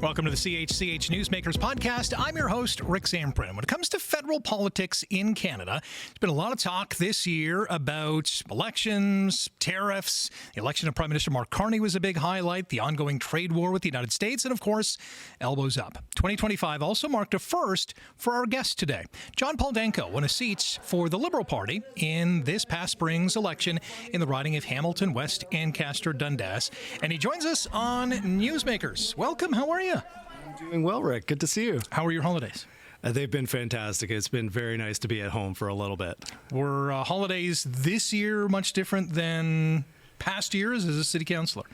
Welcome to the CHCH Newsmakers podcast. I'm your host, Rick Zamperin. When it comes to federal politics in Canada, there's been a lot of talk this year about elections, tariffs. The election of Prime Minister Mark Carney was a big highlight, the ongoing trade war with the United States, and of course, elbows up. 2025 also marked a first for our guest today. John Paul Danko won a seat for the Liberal Party in this past spring's election in the riding of Hamilton, West-Ancaster-Dundas, and he joins us on Newsmakers. Welcome. How are you? I'm doing well, Rick. Good to see you. How are your holidays? They've been fantastic. It's been very nice to be at home for a little bit. Were holidays this year much different than past years as a city councillor?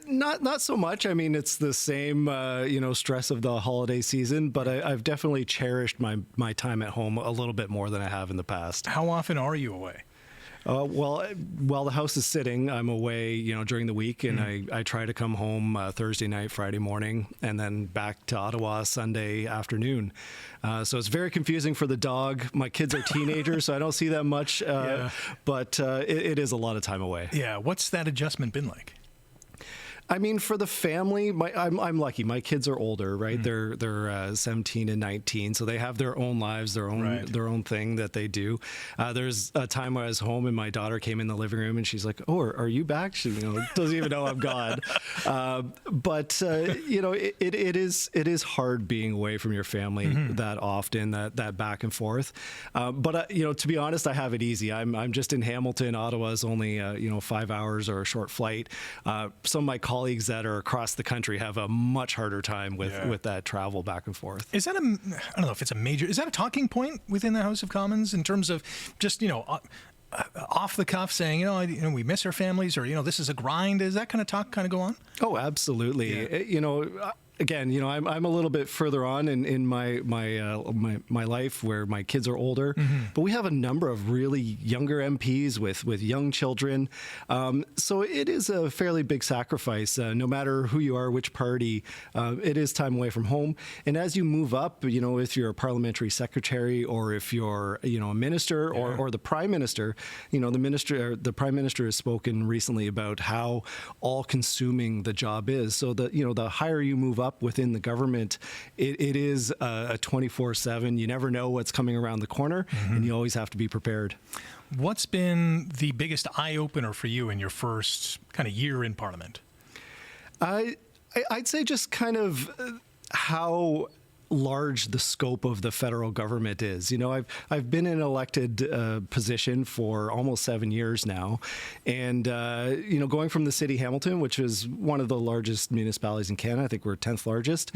Not so much. I mean, it's the same, stress of the holiday season, but I've definitely cherished my time at home a little bit more than I have in the past. How often are you away? Well, while the house is sitting, I'm away, during the week, and I try to come home Thursday night, Friday morning, and then back to Ottawa Sunday afternoon. So it's very confusing for the dog. My kids are teenagers, so I don't see that much, but it is a lot of time away. Yeah. What's that adjustment been like? I mean, for the family, I'm lucky. My kids are older, right? They're 17 and 19, so they have their own lives, their own thing that they do. There's a time where I was home and my daughter came in the living room and she's like, "Oh, are you back?" She doesn't even know I'm gone. It is hard being away from your family that often, that back and forth. To be honest, I have it easy. I'm just in Hamilton. Ottawa is only 5 hours or a short flight. Some of my colleagues that are across the country have a much harder time with that travel back and forth. Is that I don't know if it's a major, is that a talking point within the House of Commons in terms of just, off the cuff saying, we miss our families, or, this is a grind? Is that kind of talk go on? Oh, absolutely. Yeah. Again, I'm a little bit further on in my life where my kids are older, but we have a number of really younger MPs with young children. So it is a fairly big sacrifice, no matter who you are, which party. It is time away from home. And as you move up, if you're a parliamentary secretary or if you're, a minister or the prime minister, the prime minister has spoken recently about how all-consuming the job is. So the higher you move up within the government, it is a 24/7. You never know what's coming around the corner, and you always have to be prepared. What's been the biggest eye-opener for you in your first kind of year in Parliament? I'd say just kind of how large the scope of the federal government is. I've been in an elected position for almost 7 years now, and going from the city Hamilton, which is one of the largest municipalities in Canada, I think we're 10th largest,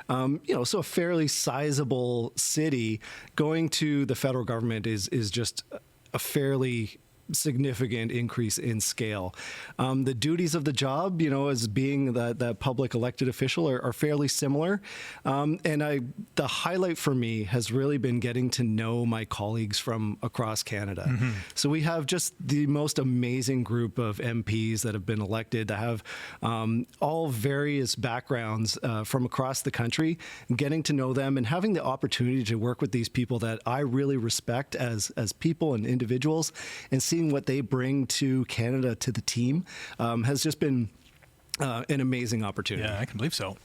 so a fairly sizable city, going to the federal government is just a fairly significant increase in scale. The duties of the job, as being that public elected official are fairly similar. The highlight for me has really been getting to know my colleagues from across Canada. So we have just the most amazing group of MPs that have been elected that have all various backgrounds from across the country, getting to know them and having the opportunity to work with these people that I really respect as people and individuals, and seeing what they bring to Canada, to the team, has just been an amazing opportunity. Yeah, I can believe so.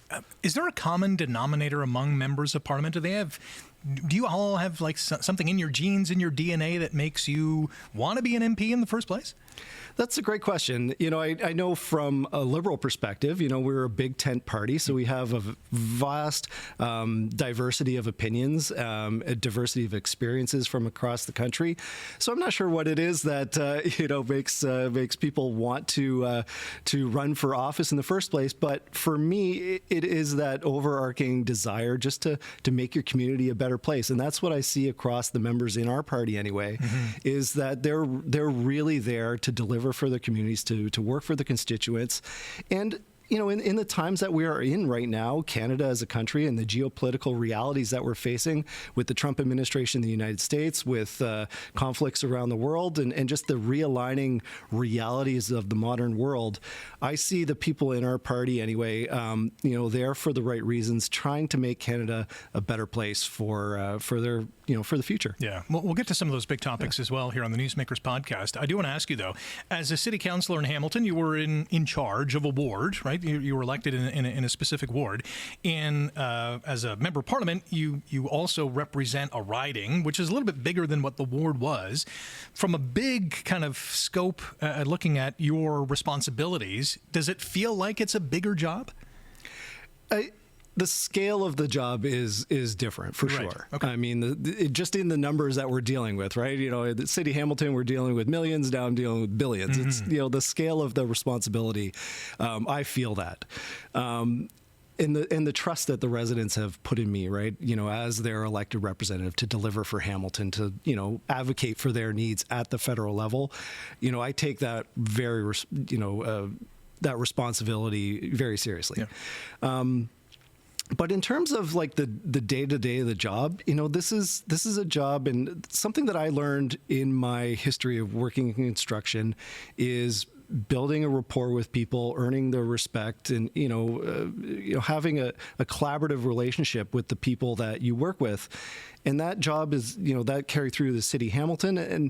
Is there a common denominator among members of Parliament? Do you all have something in your genes, in your DNA, that makes you want to be an MP in the first place? That's a great question. I know from a Liberal perspective, we're a big tent party, so we have a vast diversity of opinions, a diversity of experiences from across the country. So I'm not sure what it is that makes people want to run for office in the first place. But for me, it is that overarching desire just to make your community a better place, and that's what I see across the members in our party anyway. Is that they're really there to deliver for their communities, to work for the constituents. And in the times that we are in right now, Canada as a country and the geopolitical realities that we're facing with the Trump administration in the United States, with conflicts around the world, and just the realigning realities of the modern world, I see the people in our party anyway, there for the right reasons, trying to make Canada a better place for the future. Yeah, we'll get to some of those big topics as well here on the Newsmakers podcast. I do want to ask you, though, as a city councillor in Hamilton, you were in charge of a ward, right? right? You were elected in a specific ward. And as a member of parliament, you also represent a riding, which is a little bit bigger than what the ward was. From a big kind of scope, looking at your responsibilities, does it feel like it's a bigger job? The scale of the job is different for sure. Okay. I mean, just in the numbers that we're dealing with, right? You know, at City Hamilton, we're dealing with millions. Now I'm dealing with billions. Mm-hmm. It's, you know, the scale of the responsibility. I feel that. And the trust that the residents have put in me, right? You know, as their elected representative to deliver for Hamilton, to, you know, advocate for their needs at the federal level. You know, I take that that responsibility very seriously. Yeah. But in terms of like the day-to-day of the job, you know, this is a job, and something that I learned in my history of working in construction is building a rapport with people, earning their respect, and having a collaborative relationship with the people that you work with. And that job is, you know, that carried through the City Hamilton. And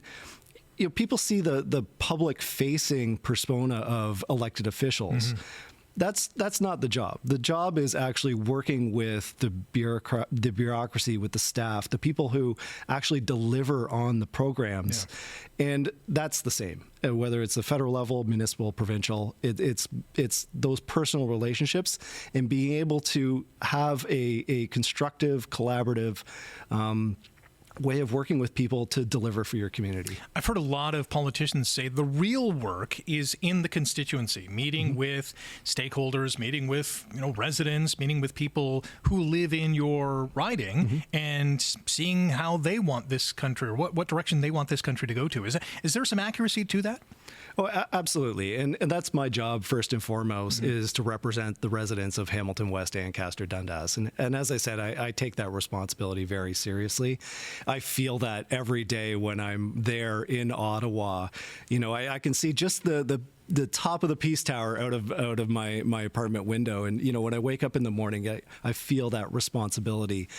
you know, people see the public-facing persona of elected officials. Mm-hmm. That's not the job. The job is actually working with the bureaucracy, with the staff, the people who actually deliver on the programs. Yeah. And that's the same, whether it's the federal level, municipal, provincial. It's those personal relationships and being able to have a constructive, collaborative way of working with people to deliver for your community. I've heard a lot of politicians say the real work is in the constituency, meeting mm-hmm. with stakeholders, meeting with residents, meeting with people who live in your riding, mm-hmm. and seeing how they want this country, or what direction they want this country to go to. Is there some accuracy to that? Oh, absolutely. And that's my job, first and foremost, mm-hmm. is to represent the residents of Hamilton, West-Ancaster-Dundas. And as I said, I take that responsibility very seriously. I feel that every day when I'm there in Ottawa. You know, I can see just the top of the Peace Tower out of my apartment window. And, you know, when I wake up in the morning, I feel that responsibility.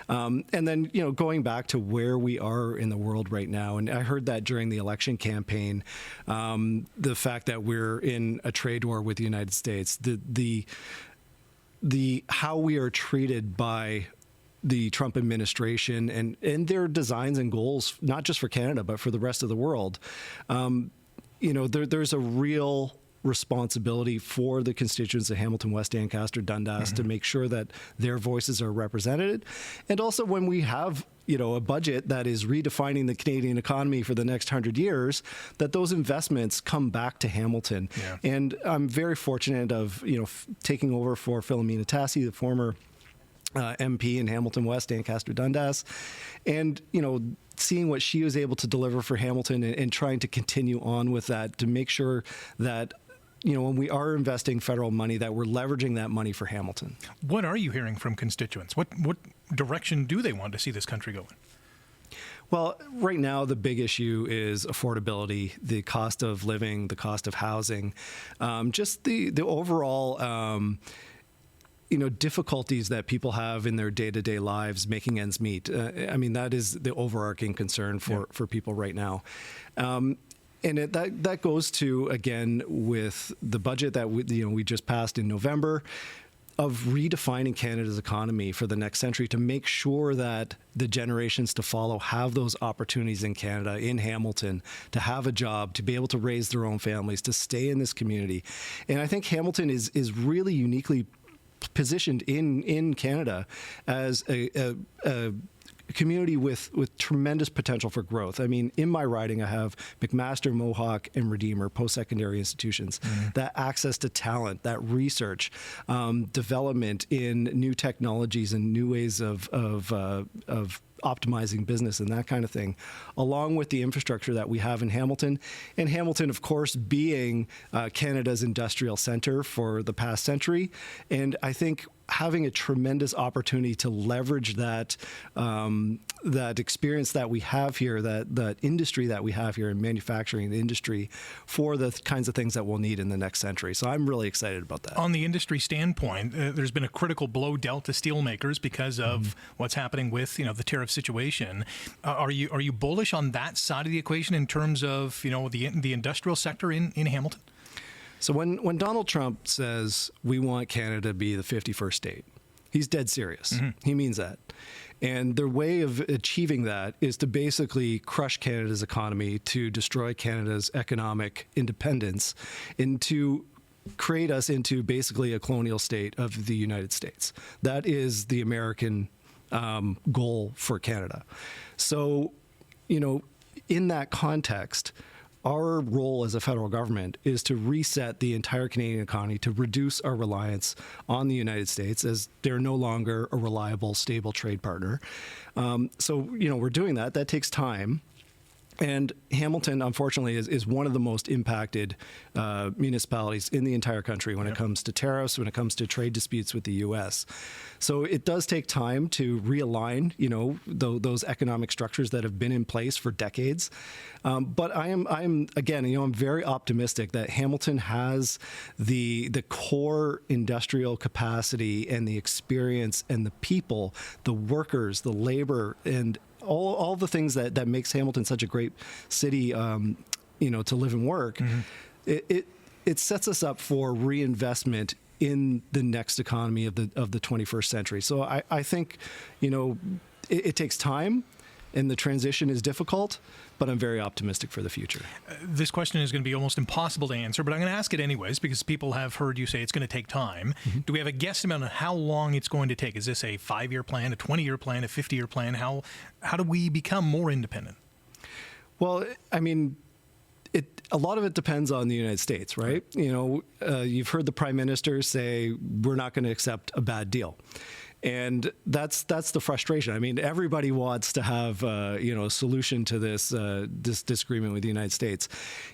And then, you know, going back to where we are in the world right now, and I heard that during the election campaign, the fact that we're in a trade war with the United States, the how we are treated by the Trump administration and their designs and goals, not just for Canada, but for the rest of the world. You know, there's a real responsibility for the constituents of Hamilton, West-Ancaster-Dundas mm-hmm. to make sure that their voices are represented. And also when we have, you know, a budget that is redefining the Canadian economy for the next 100 years, that those investments come back to Hamilton. Yeah. And I'm very fortunate of, you know, taking over for Philomena Tassi, the former MP in Hamilton West, Ancaster-Dundas, and, you know, seeing what she was able to deliver for Hamilton and trying to continue on with that to make sure that, you know, when we are investing federal money, that we're leveraging that money for Hamilton. What are you hearing from constituents? What direction do they want to see this country go in? Well, right now, the big issue is affordability, the cost of living, the cost of housing, just the overall difficulties that people have in their day-to-day lives making ends meet. I mean, that is the overarching concern for people right now. And that goes to, again, with the budget that we just passed in November, of redefining Canada's economy for the next century to make sure that the generations to follow have those opportunities in Canada, in Hamilton, to have a job, to be able to raise their own families, to stay in this community. And I think Hamilton is really uniquely positioned in Canada as a community with tremendous potential for growth. I mean, in my riding, I have McMaster, Mohawk, and Redeemer post-secondary institutions. Mm-hmm. That access to talent, that research, development in new technologies and new ways of optimizing business and that kind of thing, along with the infrastructure that we have in Hamilton. And Hamilton, of course, being Canada's industrial center for the past century. And I think having a tremendous opportunity to leverage that experience that we have here, that industry that we have here in manufacturing industry for the kinds of things that we'll need in the next century. So I'm really excited about that. On the industry standpoint, there's been a critical blow dealt to steelmakers because of what's happening with, the tariff situation. Are you bullish on that side of the equation in terms of, the industrial sector in Hamilton? So when Donald Trump says we want Canada to be the 51st state, he's dead serious. He means that. And their way of achieving that is to basically crush Canada's economy, to destroy Canada's economic independence, and to create us into basically a colonial state of the United States. That is the American goal for Canada. So, in that context, our role as a federal government is to reset the entire Canadian economy, to reduce our reliance on the United States as they're no longer a reliable, stable trade partner. So, we're doing that. That takes time. And Hamilton, unfortunately, is one of the most impacted municipalities in the entire country when it comes to tariffs, when it comes to trade disputes with the U.S. So it does take time to realign, those economic structures that have been in place for decades. But I'm very optimistic that Hamilton has the core industrial capacity and the experience and the people, the workers, the labor, and all the things that makes Hamilton such a great city, to live and work. It sets us up for reinvestment in the next economy of the 21st century. So I think, it takes time, and the transition is difficult, but I'm very optimistic for the future. This question is going to be almost impossible to answer, but I'm going to ask it anyways because people have heard you say it's going to take time. Do we have a guesstimate on how long it's going to take? Is this a 5-year plan, a 20-year plan, a 50-year plan? How do we become more independent? Well, I mean, a lot of it depends on the United States, right? You've heard the Prime Minister say, we're not going to accept a bad deal. And that's the frustration. I mean, everybody wants to have a solution to this disagreement with the United States.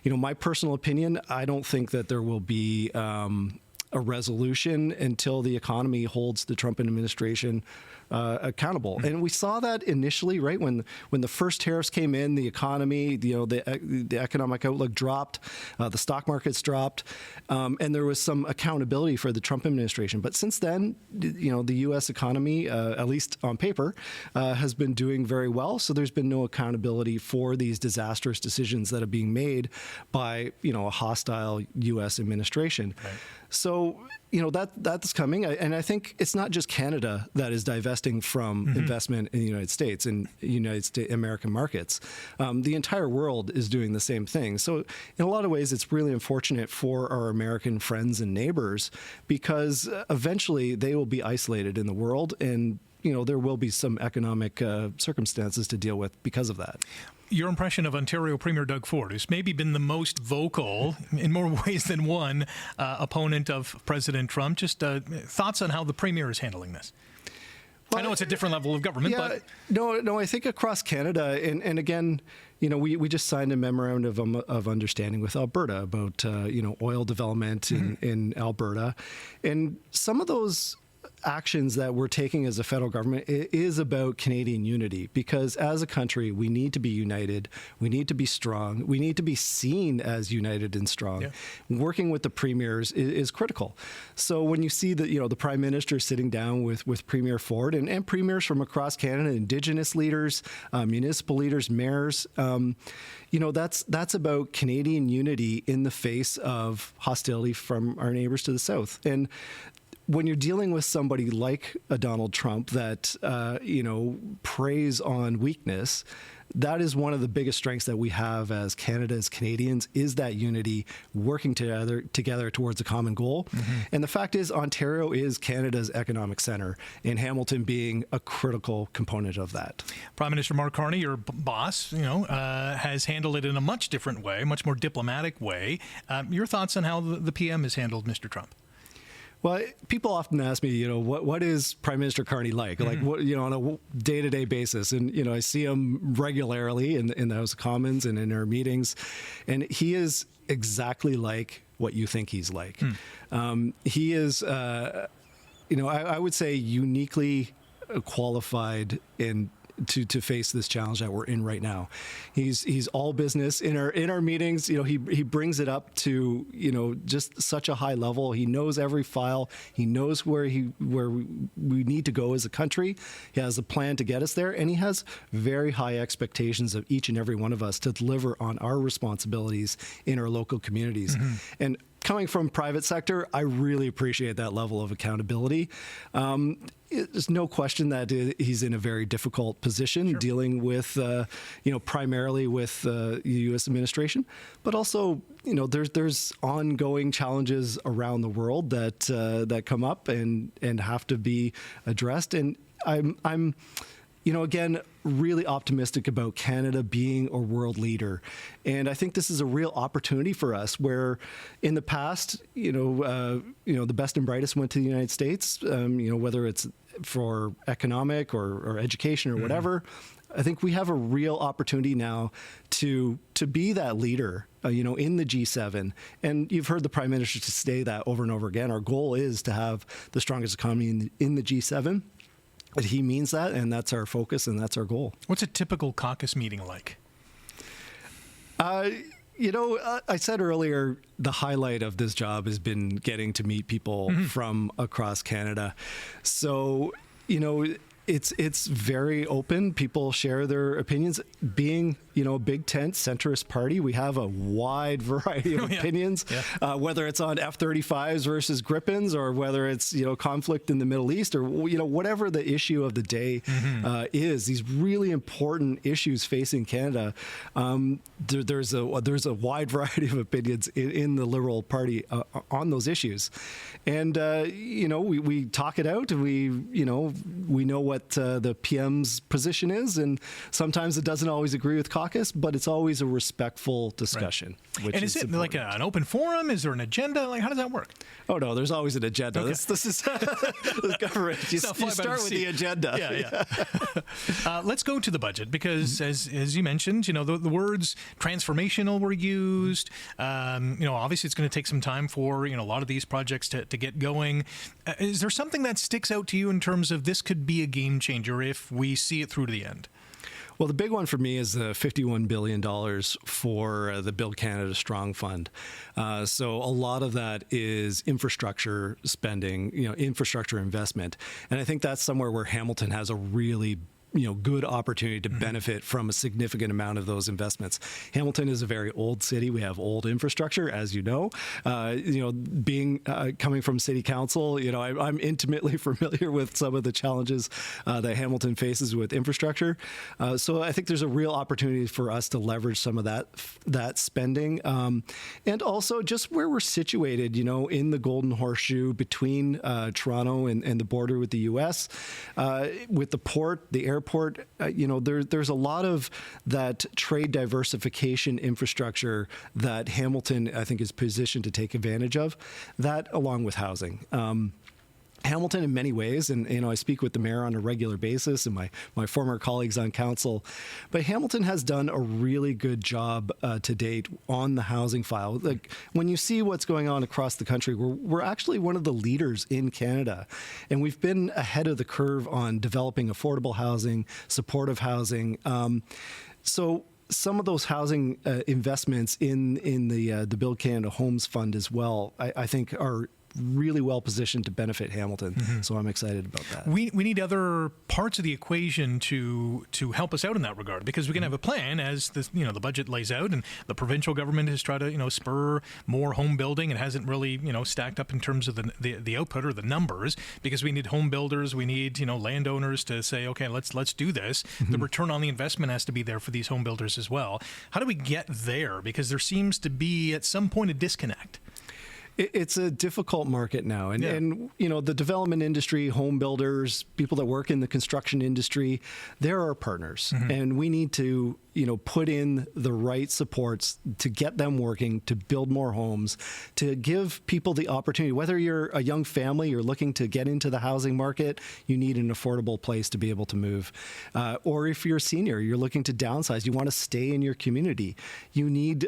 My personal opinion, I don't think that there will be a resolution until the economy holds the Trump administration accountable. And we saw that initially, right? When the first tariffs came in, the economy, the economic outlook dropped, the stock markets dropped, and there was some accountability for the Trump administration. But since then, the U.S. economy, at least on paper, has been doing very well. So there's been no accountability for these disastrous decisions that are being made by, a hostile U.S. administration. Right. So, that's coming. And I think it's not just Canada that is divesting from investment in the United States and American markets. The entire world is doing the same thing. So in a lot of ways, it's really unfortunate for our American friends and neighbors because eventually they will be isolated in the world and there will be some economic circumstances to deal with because of that. Your impression of Ontario Premier Doug Ford, who's maybe been the most vocal in more ways than one opponent of President Trump. Just thoughts on how the Premier is handling this? Well, I know it's a different level of government, but... No, I think across Canada, and again, we just signed a memorandum of understanding with Alberta about, oil development in Alberta. And some of those actions that we're taking as a federal government is about Canadian unity because as a country, we need to be united. We need to be strong. We need to be seen as united and strong. Yeah. Working with the premiers is critical. So when you see the Prime Minister sitting down with Premier Ford and premiers from across Canada, Indigenous leaders, municipal leaders, mayors, that's about Canadian unity in the face of hostility from our neighbors to the south. And when you're dealing with somebody like a Donald Trump that, preys on weakness, that is one of the biggest strengths that we have as Canada, as Canadians, is that unity, working together towards a common goal. And the fact is, Ontario is Canada's economic center, and Hamilton being a critical component of that. Prime Minister Mark Carney, your boss, has handled it in a much different way, much more diplomatic way. Your thoughts on how the PM has handled Mr. Trump? Well, people often ask me, what is Prime Minister Carney like? Like, what, on a day-to-day basis. And, I see him regularly in the House of Commons and in our meetings. And he is exactly like what you think he's like. He is, I would say uniquely qualified in to face this challenge that we're in right now. He's all business in our meetings. He brings it up to just such a high level. He knows every file. He knows where we need to go as a country. He has a plan to get us there, and he has very high expectations of each and every one of us to deliver on our responsibilities in our local communities. And coming from private sector, I really appreciate that level of accountability. There's no question that he's in a very difficult position dealing with, primarily with the U.S. administration, but also, there's ongoing challenges around the world that come up and have to be addressed. And I'm again, really optimistic about Canada being a world leader. And I think this is a real opportunity for us where in the past, the best and brightest went to the United States, whether it's for economic or education or whatever. I think we have a real opportunity now to be that leader, in the G7. And you've heard the Prime Minister say that over and over again. Our goal is to have the strongest economy in the G7. But he means that, and that's our focus, and that's our goal. What's a typical caucus meeting like? I said earlier, the highlight of this job has been getting to meet people from across Canada. So, it's very open. People share their opinions. Being, a big tent centrist party, we have a wide variety of opinions, whether it's on F-35s versus Gripens or whether it's, conflict in the Middle East or, whatever the issue of the day is. These really important issues facing Canada. There's a wide variety of opinions in the Liberal Party on those issues. And, we talk it out and we know what the PM's position is, and sometimes it doesn't always agree with caucus, but it's always a respectful discussion. Right. And is it important. Like an open forum? Is there an agenda? Like, how does that work? Oh no, there's always an agenda. Okay. This is this government. You start with the agenda. Let's go to the budget because, as you mentioned, the words transformational were used. Obviously, it's going to take some time for a lot of these projects to get going. Is there something that sticks out to you in terms of this could be a game changer if we see it through to the end? Well, the big one for me is the $51 billion for the Build Canada Strong Fund. So a lot of that is infrastructure spending, infrastructure investment. And I think that's somewhere where Hamilton has a really good opportunity to benefit from a significant amount of those investments. Hamilton is a very old city. We have old infrastructure, as you know. Being coming from city council, I'm intimately familiar with some of the challenges that Hamilton faces with infrastructure. So I think there's a real opportunity for us to leverage some of that spending, and also just where we're situated, in the Golden Horseshoe between Toronto and the border with the U.S., with the port, the airport. There's a lot of that trade diversification infrastructure that Hamilton, I think, is positioned to take advantage of, that along with housing. Hamilton, in many ways, and I speak with the mayor on a regular basis and my former colleagues on council, but Hamilton has done a really good job to date on the housing file. Like when you see what's going on across the country, we're actually one of the leaders in Canada, and we've been ahead of the curve on developing affordable housing, supportive housing. So some of those housing investments in the Build Canada Homes Fund as well, I think are really well positioned to benefit Hamilton. So I'm excited about that. We need other parts of the equation to help us out in that regard, because we can have a plan as the budget lays out, and the provincial government has tried to spur more home building and hasn't really stacked up in terms of the output or the numbers, because we need home builders, we need landowners to say, okay, let's do this. The return on the investment has to be there for these home builders as well. How do we get there? Because there seems to be at some point a disconnect. It's a difficult market now. And the development industry, home builders, people that work in the construction industry, they're our partners. And we need to, put in the right supports to get them working, to build more homes, to give people the opportunity. Whether you're a young family, you're looking to get into the housing market, you need an affordable place to be able to move. Or if you're a senior, you're looking to downsize, you want to stay in your community, you need,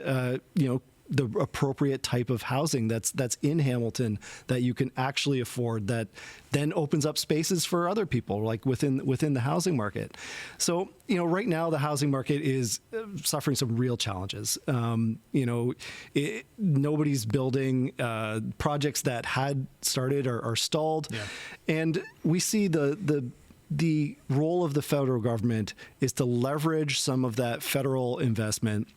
the appropriate type of housing that's in Hamilton that you can actually afford, that then opens up spaces for other people, like within the housing market. So, right now the housing market is suffering some real challenges. Nobody's building. Projects that had started are stalled. And we see the role of the federal government is to leverage some of that federal investment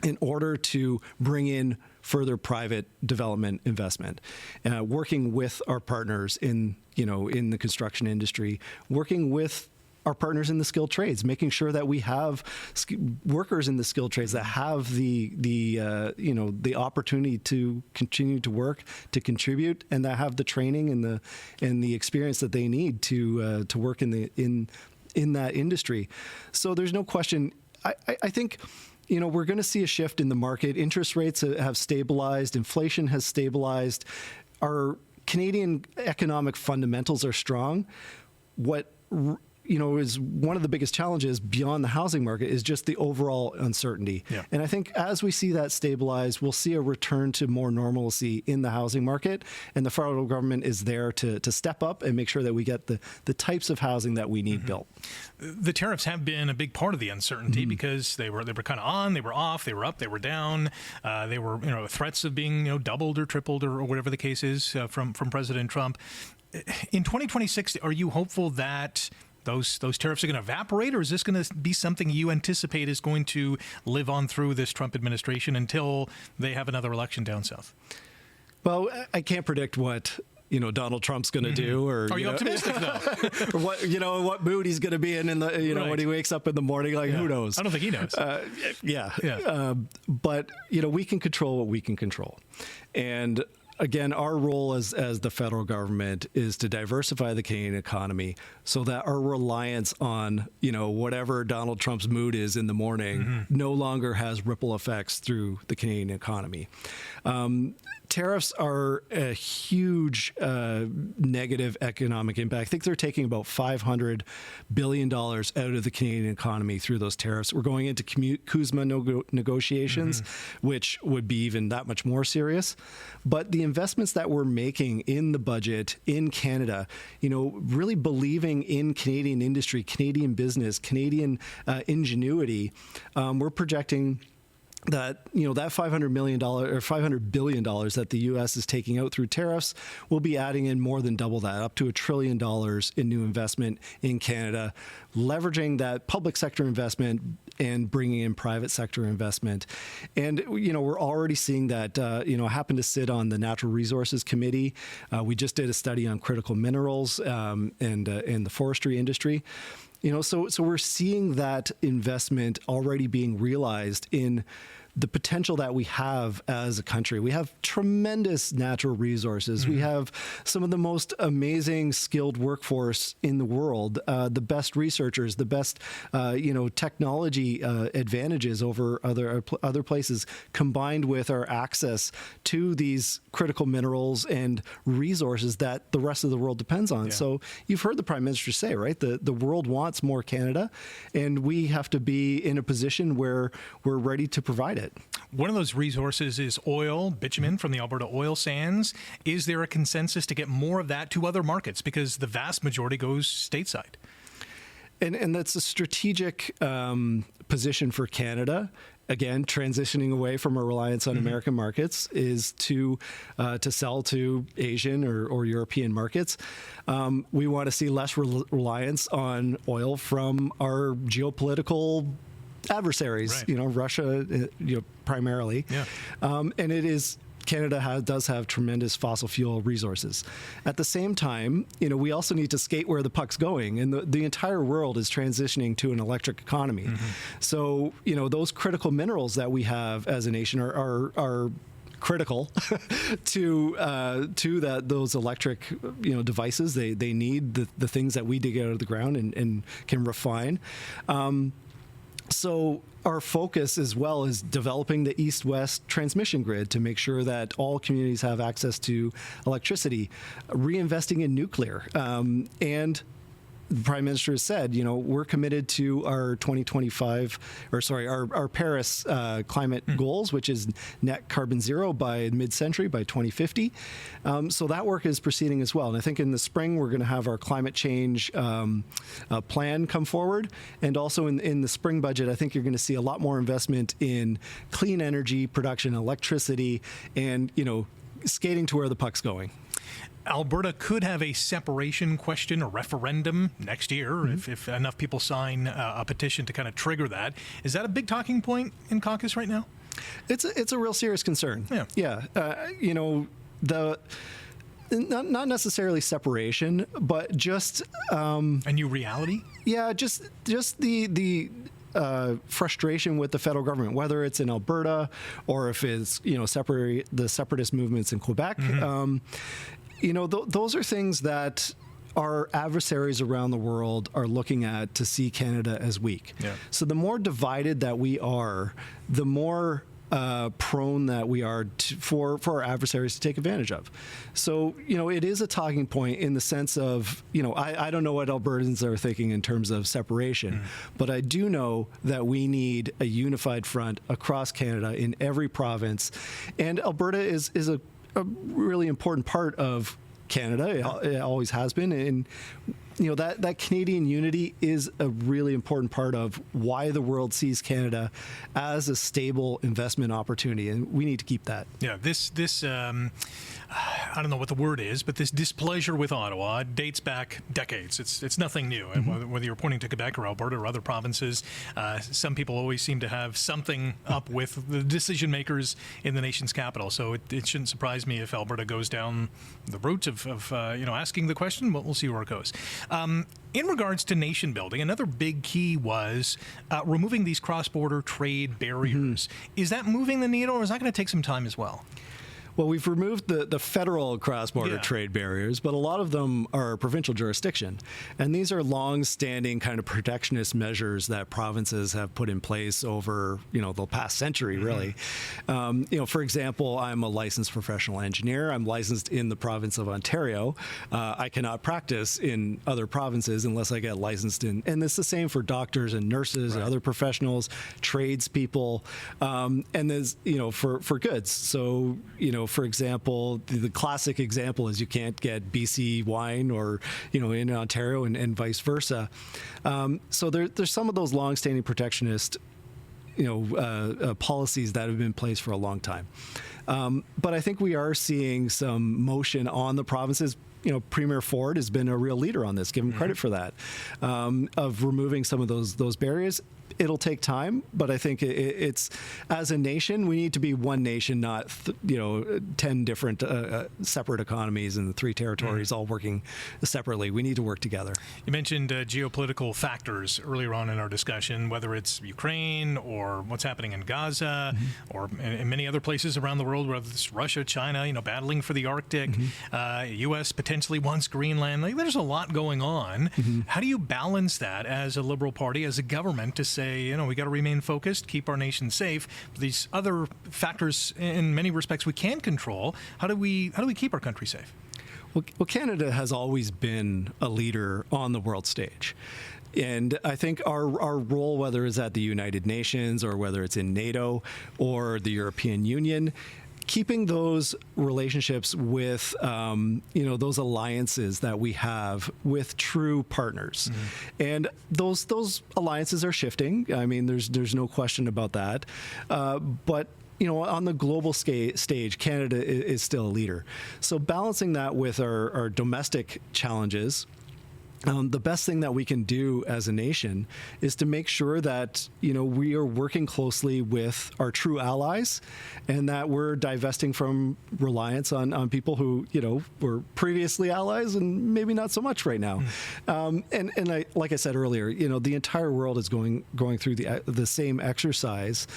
in order to bring in further private development investment, working with our partners in the construction industry, working with our partners in the skilled trades, making sure that we have workers in the skilled trades that have the opportunity to continue to work, to contribute, and that have the training and the experience that they need to work in that industry. So there's no question. I think we're going to see a shift in the market. Interest rates have stabilized. Inflation has stabilized. Our Canadian economic fundamentals are strong. What is one of the biggest challenges beyond the housing market is just the overall uncertainty. Yeah. And I think as we see that stabilize, we'll see a return to more normalcy in the housing market. And the federal government is there to step up and make sure that we get the types of housing that we need built. The tariffs have been a big part of the uncertainty because they were kind of on, they were off, they were up, they were down. They were threats of being doubled or tripled or whatever the case is from President Trump. In 2026, are you hopeful that those tariffs are going to evaporate, or is this going to be something you anticipate is going to live on through this Trump administration until they have another election down south? Well, I can't predict what Donald Trump's going to do, or are you optimistic though? Or what mood he's going to be in the right. When he wakes up in the morning, who knows? I don't think he knows. But we can control what we can control, and again, our role as the federal government is to diversify the Canadian economy so that our reliance on, whatever Donald Trump's mood is in the morning no longer has ripple effects through the Canadian economy. Tariffs are a huge negative economic impact. I think they're taking about $500 billion out of the Canadian economy through those tariffs. We're going into CUSMA negotiations, which would be even that much more serious. But the investments that we're making in the budget in Canada, really believing in Canadian industry, Canadian business, Canadian ingenuity, we're projecting that that $500 million or $500 billion that the U.S. is taking out through tariffs will be adding in more than double that, up to $1 trillion in new investment in Canada, leveraging that public sector investment and bringing in private sector investment. And we're already seeing that. I happen to sit on the Natural Resources Committee. We just did a study on critical minerals and the forestry industry. So we're seeing that investment already being realized in the potential that we have as a country. We have tremendous natural resources. We have some of the most amazing skilled workforce in the world, the best researchers, the best, technology advantages over other places, combined with our access to these critical minerals and resources that the rest of the world depends on. Yeah. So you've heard the Prime Minister say, right, the world wants more Canada, and we have to be in a position where we're ready to provide it. One of those resources is oil, bitumen from the Alberta oil sands. Is there a consensus to get more of that to other markets? Because the vast majority goes stateside. And that's a strategic position for Canada. Again, transitioning away from a reliance on American markets is to sell to Asian or European markets. We want to see less reliance on oil from our geopolitical adversaries, right. Russia, primarily. Yeah. And it is, Canada does have tremendous fossil fuel resources. At the same time, we also need to skate where the puck's going, and the entire world is transitioning to an electric economy. So, those critical minerals that we have as a nation are critical to those electric devices. They need the things that we dig out of the ground and can refine. So our focus as well is developing the east-west transmission grid to make sure that all communities have access to electricity, reinvesting in nuclear, and the Prime Minister has said, we're committed to our our Paris climate goals, which is net carbon zero by mid-century, by 2050. So that work is proceeding as well. And I think in the spring, we're going to have our climate change plan come forward. And also in the spring budget, I think you're going to see a lot more investment in clean energy production, electricity, and, skating to where the puck's going. Alberta could have a separation question, a referendum next year, if enough people sign a petition to kind of trigger that. Is that a big talking point in caucus right now? It's a real serious concern. Yeah. Not necessarily separation, but just a new reality. Yeah, just the frustration with the federal government, whether it's in Alberta or if it's the separatist movements in Quebec. Those are things that our adversaries around the world are looking at to see Canada as weak. Yeah. So the more divided that we are, the more prone that we are for our adversaries to take advantage of. So, it is a talking point in the sense of, I don't know what Albertans are thinking in terms of separation, but I do know that we need a unified front across Canada in every province. And Alberta is a really important part of Canada. It always has been. And that Canadian unity is a really important part of why the world sees Canada as a stable investment opportunity, and we need to keep that. Yeah, this I don't know what the word is, but this displeasure with Ottawa dates back decades. It's nothing new. And whether you're pointing to Quebec or Alberta or other provinces, some people always seem to have something up with the decision makers in the nation's capital. So it shouldn't surprise me if Alberta goes down the route of asking the question. We'll see where it goes. In regards to nation building, another big key was removing these cross-border trade barriers. Is that moving the needle, or is that going to take some time as well? Well, we've removed the federal cross-border trade barriers, but a lot of them are provincial jurisdiction. And these are long-standing kind of protectionist measures that provinces have put in place over, the past century, really. For example, I'm a licensed professional engineer. I'm licensed in the province of Ontario. I cannot practice in other provinces unless I get licensed in. And it's the same for doctors and nurses and other professionals, tradespeople, and there's, for goods. So, for example, the classic example is you can't get BC wine or, in Ontario and vice versa. So there's some of those longstanding protectionist, policies that have been in place for a long time. But I think we are seeing some motion on the provinces. Premier Ford has been a real leader on this. Give him credit for that, of removing some of those barriers. It'll take time, but I think it's as a nation, we need to be one nation, not 10 different separate economies and 3 territories all working separately. We need to work together. You mentioned geopolitical factors earlier on in our discussion, whether it's Ukraine or what's happening in Gaza or in many other places around the world, whether it's Russia, China, battling for the Arctic, U.S. potentially wants Greenland. There's a lot going on. How do you balance that as a Liberal Party, as a government, to say, we got to remain focused, keep our nation safe. These other factors, in many respects, we can control. How do we keep our country safe? Well, Canada has always been a leader on the world stage. And I think our role, whether it's at the United Nations or whether it's in NATO or the European Union, keeping those relationships with, those alliances that we have with true partners. And those alliances are shifting. I mean, there's no question about that. But on the global stage, Canada is still a leader. So balancing that with our domestic challenges, the best thing that we can do as a nation is to make sure that, we are working closely with our true allies and that we're divesting from reliance on people who, were previously allies and maybe not so much right now. And like I said earlier, the entire world is going through the same exercise.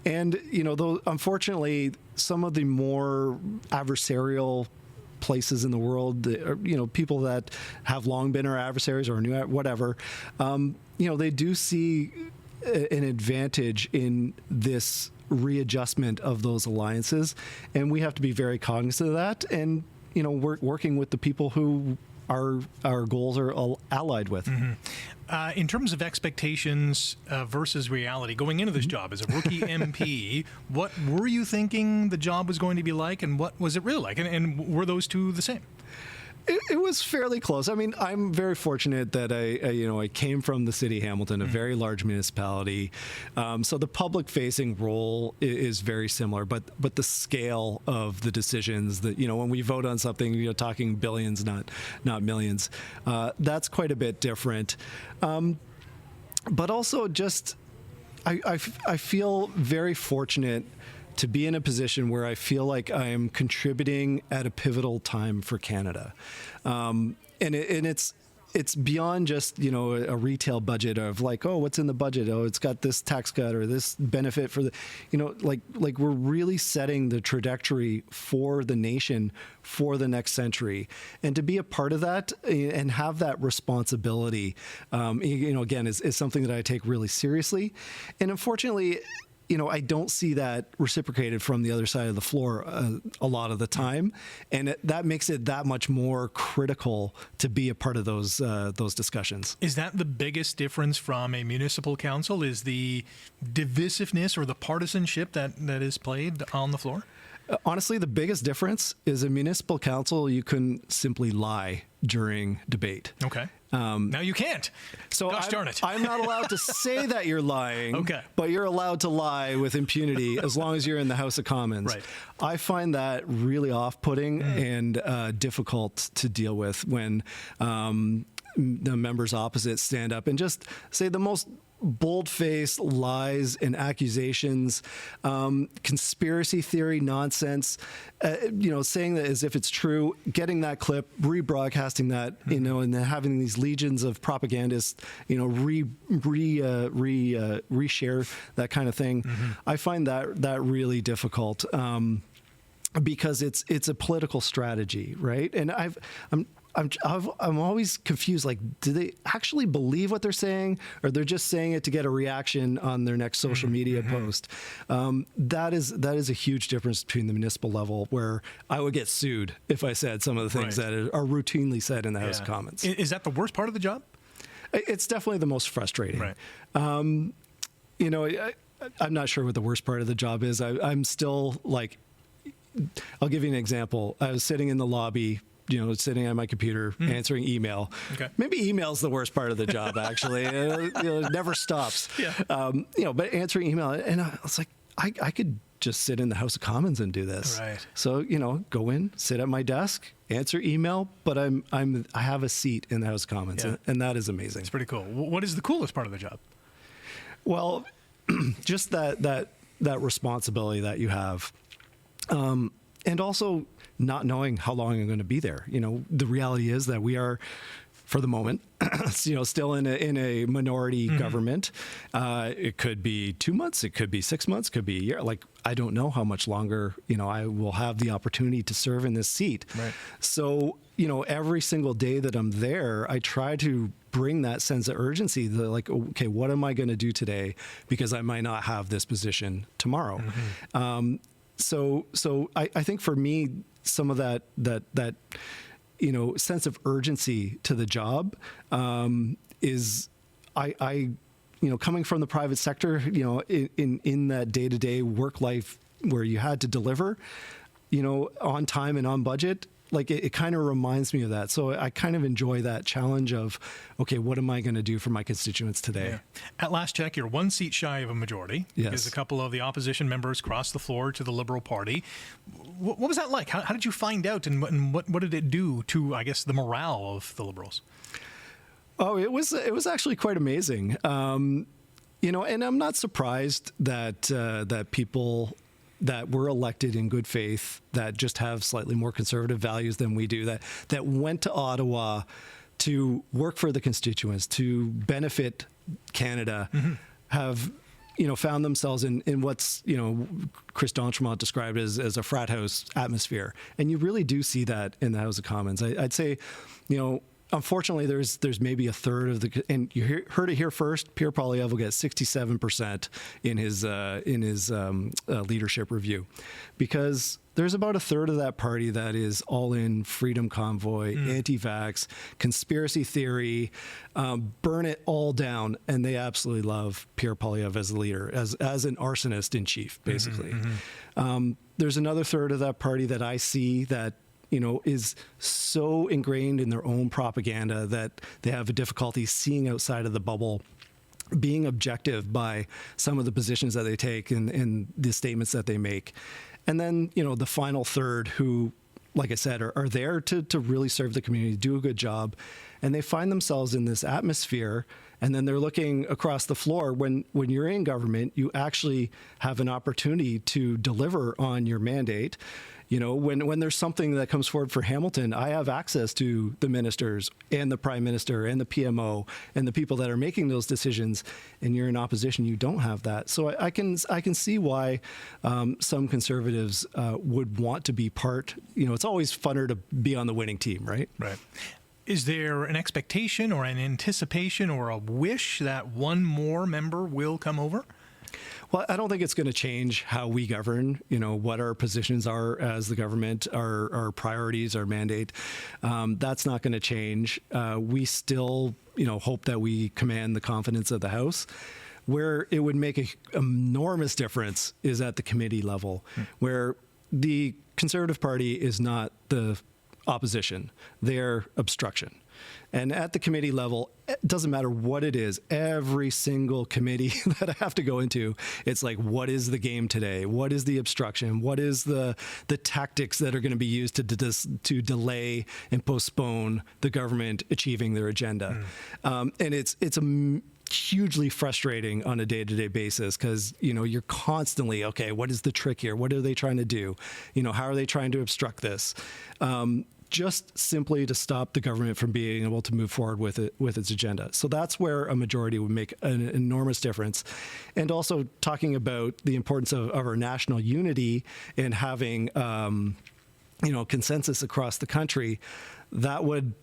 And, though unfortunately, some of the more adversarial places in the world, people that have long been our adversaries or new, whatever, they do see an advantage in this readjustment of those alliances, and we have to be very cognizant of that. And working with the people who our goals are all allied with. In terms of expectations versus reality, going into this job as a rookie MP, what were you thinking the job was going to be like, and what was it really like? And were those two the same? It was fairly close. I mean, I'm very fortunate that I came from the city of Hamilton, a very large municipality. So the public-facing role is very similar, but the scale of the decisions that, when we vote on something, talking billions, not millions, that's quite a bit different. But also just, I feel very fortunate to be in a position where I feel like I am contributing at a pivotal time for Canada. And it's beyond just, a retail budget of like, oh, what's in the budget? Oh, it's got this tax cut or this benefit for the, like we're really setting the trajectory for the nation for the next century. And to be a part of that and have that responsibility, again, is something that I take really seriously. And unfortunately, I don't see that reciprocated from the other side of the floor a lot of the time, and that makes it that much more critical to be a part of those discussions. Is that the biggest difference from a municipal council? Is the divisiveness or the partisanship that is played on the floor? Honestly, the biggest difference is a municipal council, you couldn't simply lie during debate. Okay. Now you can't. So gosh darn it. I'm not allowed to say that you're lying, okay, but you're allowed to lie with impunity as long as you're in the House of Commons. Right. I find that really off-putting and difficult to deal with when the members opposite stand up and just say the most bold-faced lies and accusations, conspiracy theory nonsense, saying that as if it's true, getting that clip, rebroadcasting that, and then having these legions of propagandists, reshare that kind of thing. I find that really difficult. Because it's a political strategy, right? And I'm always confused. Like, do they actually believe what they're saying, or they're just saying it to get a reaction on their next social media post? That is a huge difference between the municipal level, where I would get sued if I said some of the things that are routinely said in the House of Commons. Is that the worst part of the job? It's definitely the most frustrating. Right. I'm not sure what the worst part of the job is. I'm still like, I'll give you an example. I was sitting in the lobby, sitting on my computer, answering email. Okay. Maybe email's the worst part of the job, actually. It never stops. Yeah. But answering email, and I was like, I could just sit in the House of Commons and do this. Right. So, go in, sit at my desk, answer email, but I have a seat in the House of Commons, and that is amazing. It's pretty cool. What is the coolest part of the job? Well, just that responsibility that you have. And also not knowing how long I'm going to be there. The reality is that we are, for the moment, still in a minority government. It could be 2 months, it could be 6 months, could be a year. Like, I don't know how much longer, I will have the opportunity to serve in this seat. Right. So, every single day that I'm there, I try to bring that sense of urgency. Like, okay, what am I going to do today? Because I might not have this position tomorrow. So I think for me, some of that sense of urgency to the job is I coming from the private sector, in that day-to-day work life where you had to deliver, on time and on budget. Like, it kind of reminds me of that. So I kind of enjoy that challenge of, okay, what am I going to do for my constituents today? Yeah. At last check, you're one seat shy of a majority. Yes. Because a couple of the opposition members crossed the floor to the Liberal Party. What was that like? How did you find out, and what did it do to, I guess, the morale of the Liberals? Oh, it was actually quite amazing. And I'm not surprised that people that were elected in good faith, that just have slightly more conservative values than we do, that went to Ottawa to work for the constituents, to benefit Canada, have found themselves in what's Chris d'Entremont described as a frat house atmosphere, and you really do see that in the House of Commons. I'd say, unfortunately, there's maybe a third of the, and you heard it here first. Pierre Poilievre will get 67% in his leadership review, because there's about a third of that party that is all in freedom convoy, anti-vax, conspiracy theory, burn it all down, and they absolutely love Pierre Poilievre as a leader, as an arsonist in chief, basically. There's another third of that party that I see that is so ingrained in their own propaganda that they have a difficulty seeing outside of the bubble, being objective by some of the positions that they take and the statements that they make. And then, the final third who, like I said, are there to really serve the community, do a good job. and they find themselves in this atmosphere. And then they're looking across the floor. When you're in government, you actually have an opportunity to deliver on your mandate. You know, when there's something that comes forward for Hamilton, I have access to the ministers and the prime minister and the PMO and the people that are making those decisions. And you're in opposition, you don't have that. So I can see why some conservatives would want to be part. You know, it's always funner to be on the winning team, right? Right. Is there an expectation or an anticipation or a wish that one more member will come over? Well, I don't think it's going to change how we govern, you know, what our positions are as the government, our priorities, our mandate. That's not going to change. We still, you know, hope that we command the confidence of the House. Where it would make an enormous difference is at the committee level, where the Conservative Party is not the opposition, they're obstruction. And at the committee level, it doesn't matter what it is, every single committee that I have to go into, it's like, what is the game today? What is the obstruction? What is the tactics that are going to be used to delay and postpone the government achieving their agenda? And it's hugely frustrating on a day-to-day basis because, you know, you're constantly, okay, what is the trick here? What are they trying to do? You know, how are they trying to obstruct this? Just simply to stop the government from being able to move forward with its agenda. So that's where a majority would make an enormous difference. And also talking about the importance of our national unity and having, you know, consensus across the country, that would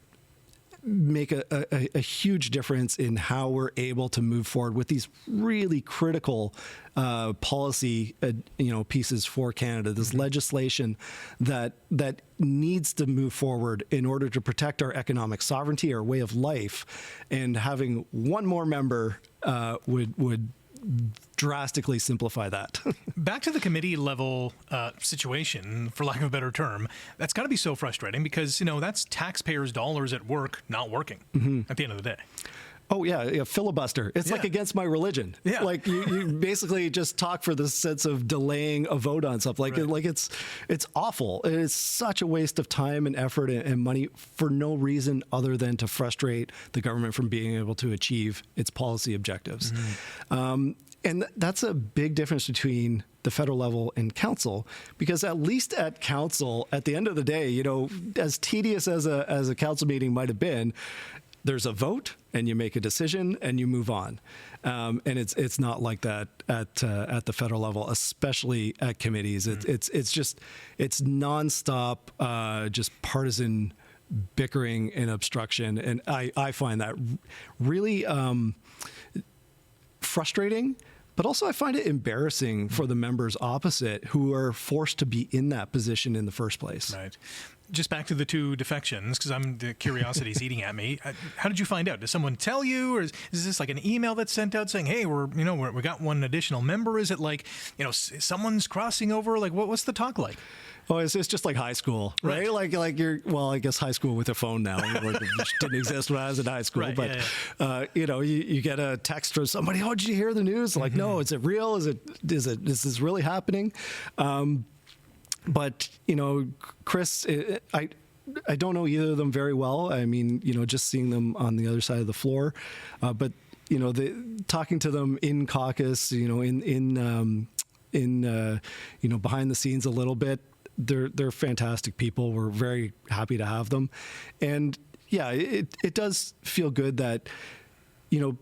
make a huge difference in how we're able to move forward with these really critical policy, you know, pieces for Canada. This legislation that needs to move forward in order to protect our economic sovereignty, our way of life, and having one more member would drastically simplify that. Back to the committee level situation, for lack of a better term, that's got to be so frustrating because, you know, that's taxpayers' dollars at work not working at the end of the day. Oh, yeah, filibuster. It's like against my religion. Yeah. Like you basically just talk for the sense of delaying a vote on something. Like it's awful. It is such a waste of time and effort and money for no reason other than to frustrate the government from being able to achieve its policy objectives. And that's a big difference between the federal level and council, because at least at council, at the end of the day, you know, as tedious as a council meeting might have been, there's a vote and you make a decision and you move on. And it's not like that at the federal level, especially at committees. It's nonstop, just partisan bickering and obstruction. And I find that really frustrating. But also I find it embarrassing for the members opposite who are forced to be in that position in the first place. Right. Just back to the two defections, because the curiosity's eating at me. How did you find out? Did someone tell you, or is this like an email that's sent out saying, "Hey, we got one additional member"? Is it like, you know, someone's crossing over? Like, what's the talk like? Oh, it's just like high school, right? Like you're, well, I guess high school with a phone now, which didn't exist when I was in high school. Right, but you know, you get a text from somebody. Oh, did you hear the news? Like, no, is it real? Is this really happening? But you know, Chris, I don't know either of them very well. I mean, you know, just seeing them on the other side of the floor, but you know, talking to them in caucus, you know, in you know, behind the scenes a little bit. They're fantastic people. We're very happy to have them. And yeah, it does feel good that, you know,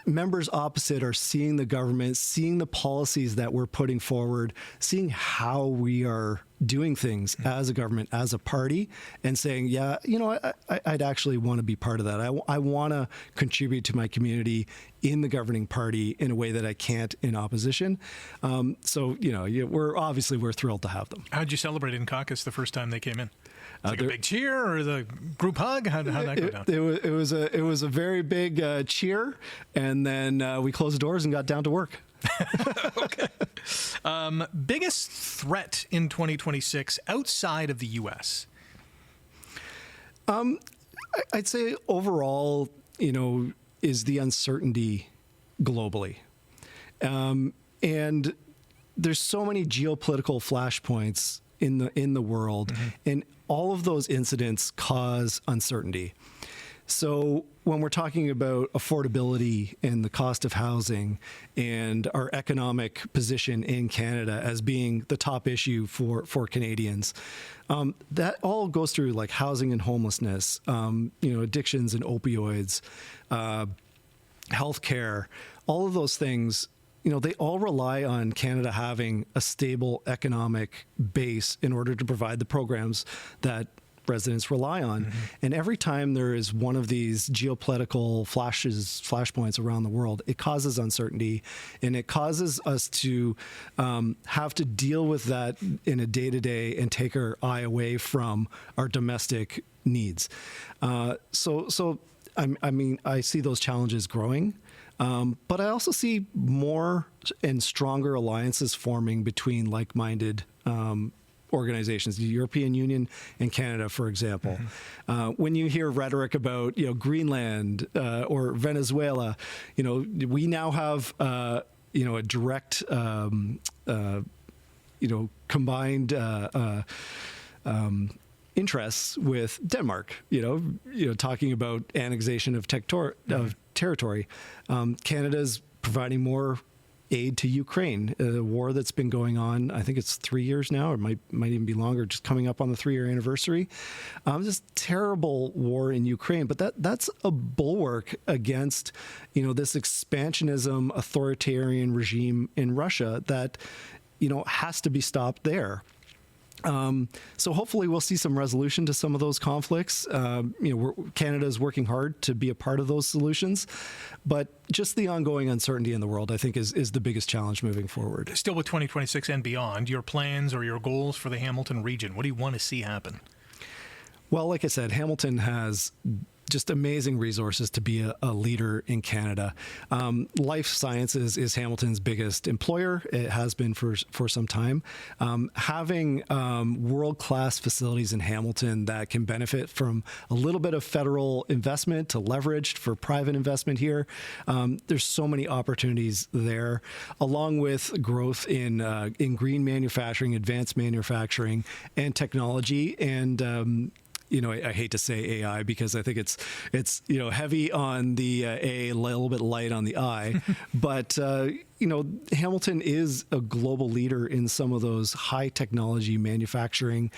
members opposite are seeing the government, seeing the policies that we're putting forward, seeing how we are doing things as a government, as a party, and saying, yeah, you know, I'd actually want to be part of that. I want to contribute to my community in the governing party in a way that I can't in opposition. So, you know, we're thrilled to have them. How'd you celebrate in caucus the first time they came in? Like a big cheer or the group hug? How'd that go down? It was a very big cheer, and then we closed the doors and got down to work. Okay. Biggest threat in 2026 outside of the U.S.? I'd say overall, you know, is the uncertainty globally. And there's so many geopolitical flashpoints in the world, and all of those incidents cause uncertainty. So when we're talking about affordability and the cost of housing and our economic position in Canada as being the top issue for Canadians, that all goes through like housing and homelessness, addictions and opioids, healthcare, all of those things. They all rely on Canada having a stable economic base in order to provide the programs that residents rely on. Mm-hmm. And every time there is one of these geopolitical flashpoints around the world, it causes uncertainty, and it causes us to have to deal with that in a day-to-day and take our eye away from our domestic needs. So I see those challenges growing. But I also see more and stronger alliances forming between like-minded organizations, the European Union and Canada, for example. Mm-hmm. When you hear rhetoric about Greenland or Venezuela, we now have a direct combined interests with Denmark. Talking about annexation of territory. Canada's providing more aid to Ukraine, a war that's been going on, I think it's 3 years now, or might even be longer, just coming up on the 3-year anniversary. This terrible war in Ukraine, but that's a bulwark against, this expansionism, authoritarian regime in Russia that, has to be stopped there. So hopefully we'll see some resolution to some of those conflicts. Canada is working hard to be a part of those solutions, but just the ongoing uncertainty in the world, I think, is the biggest challenge moving forward. Still with 2026 and beyond, your plans or your goals for the Hamilton region, what do you want to see happen? Well, like I said, Hamilton has just amazing resources to be a leader in Canada. Life sciences is Hamilton's biggest employer. It has been for some time. Having world-class facilities in Hamilton that can benefit from a little bit of federal investment to leveraged for private investment here. There's so many opportunities there, along with growth in green manufacturing, advanced manufacturing, and technology. And I hate to say AI because I think it's heavy on the A, a little bit light on the I, but Hamilton is a global leader in some of those high technology manufacturing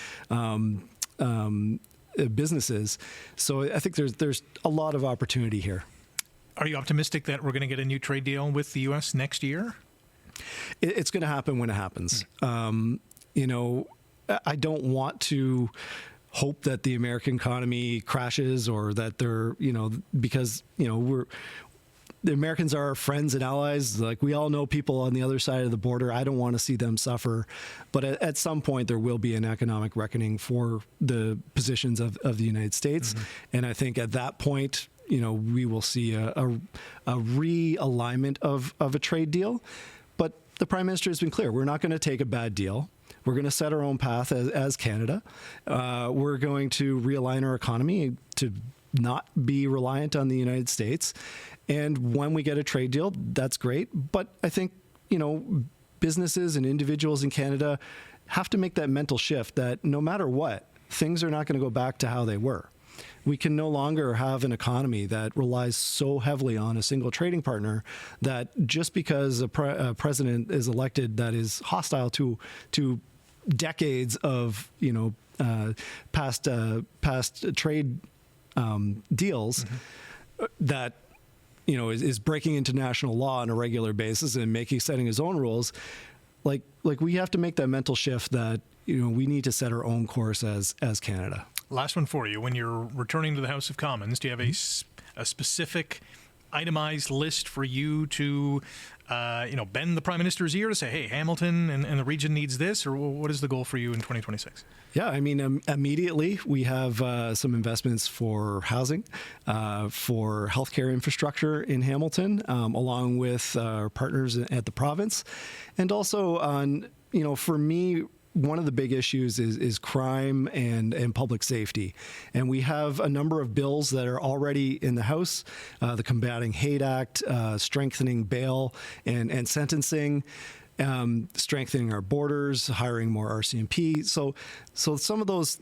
businesses. So I think there's a lot of opportunity here. Are you optimistic that we're going to get a new trade deal with the U.S. next year? It's going to happen when it happens. I don't want to hope that the American economy crashes or that because the Americans are our friends and allies. Like, we all know people on the other side of the border. I don't want to see them suffer. But at some point, there will be an economic reckoning for the positions of the United States. Mm-hmm. And I think at that point, we will see a realignment of a trade deal. But the Prime Minister has been clear. We're not going to take a bad deal. We're going to set our own path as Canada. We're going to realign our economy to not be reliant on the United States. And when we get a trade deal, that's great. But I think, businesses and individuals in Canada have to make that mental shift that no matter what, things are not going to go back to how they were. We can no longer have an economy that relies so heavily on a single trading partner that just because a president is elected that is hostile to decades of past trade deals, mm-hmm. that is breaking international law on a regular basis and setting his own rules. Like we have to make that mental shift that we need to set our own course as Canada. Last one for you. When you're returning to the House of Commons, do you have a specific itemized list for you to bend the Prime Minister's ear to say, hey, Hamilton and the region needs this, or what is the goal for you in 2026? Yeah, I mean, immediately we have some investments for housing, for healthcare infrastructure in Hamilton, along with our partners at the province. And also on, for me, one of the big issues is crime and public safety. And we have a number of bills that are already in the House, the Combating Hate Act, strengthening bail and sentencing. strengthening our borders, hiring more RCMP. So some of those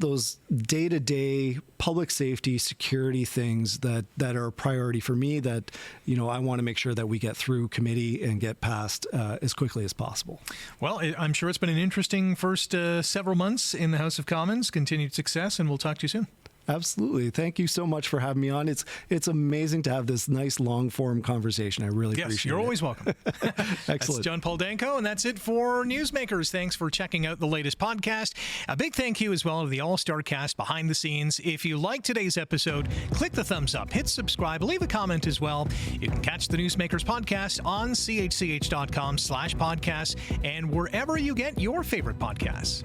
day-to-day public safety, security things that are a priority for me that, I want to make sure that we get through committee and get passed as quickly as possible. Well, I'm sure it's been an interesting first several months in the House of Commons. Continued success, and we'll talk to you soon. Absolutely. Thank you so much for having me on. It's amazing to have this nice long-form conversation. I really appreciate it. Yes, you're always welcome. Excellent. That's John Paul Danko, and that's it for Newsmakers. Thanks for checking out the latest podcast. A big thank you as well to the all-star cast behind the scenes. If you like today's episode, click the thumbs up, hit subscribe, leave a comment as well. You can catch the Newsmakers podcast on chch.com/podcast and wherever you get your favorite podcasts.